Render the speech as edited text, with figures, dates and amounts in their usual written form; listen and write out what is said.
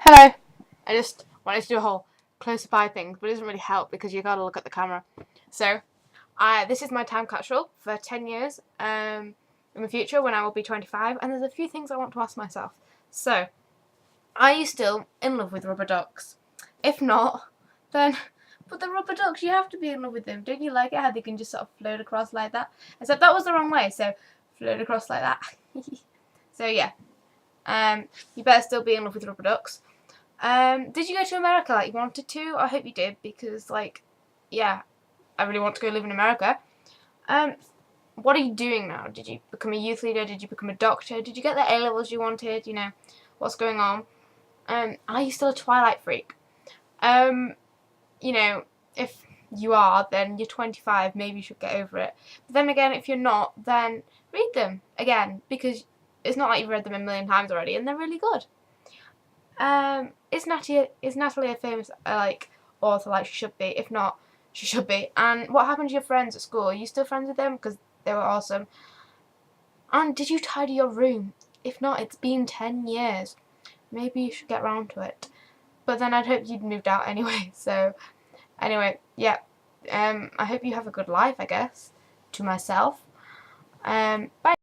Hello. I just wanted to do a whole close-up eye thing, but it doesn't really help because you gotta look at the camera. So, this is my time capsule for 10 years in the future when I will be 25, and there's a few things I want to ask myself. So, are you still in love with rubber ducks? If not, then... But the rubber ducks, you have to be in love with them. Don't you like it how they can just sort of float across like that? Except that was the wrong way, so float across like that. So yeah, you better still be in love with rubber ducks. Did you go to America like you wanted to? I hope you did because, like, yeah, I really want to go live in America. What are you doing now? Did you become a youth leader? Did you become a doctor? Did you get the A-levels you wanted? You know, what's going on? Are you still a Twilight freak? You know, if you are, then you're 25, maybe you should get over it. But then again, if you're not, then read them again because it's not like you've read them a million times already and they're really good. Is Natalie a famous like author like she should be? If not, she should be. And what happened to your friends at school? Are you still friends with them? Because they were awesome. And did you tidy your room? If not, it's been 10 years. Maybe you should get round to it. But then I'd hope you'd moved out anyway. So anyway, yeah. I hope you have a good life, I guess. To myself. Bye.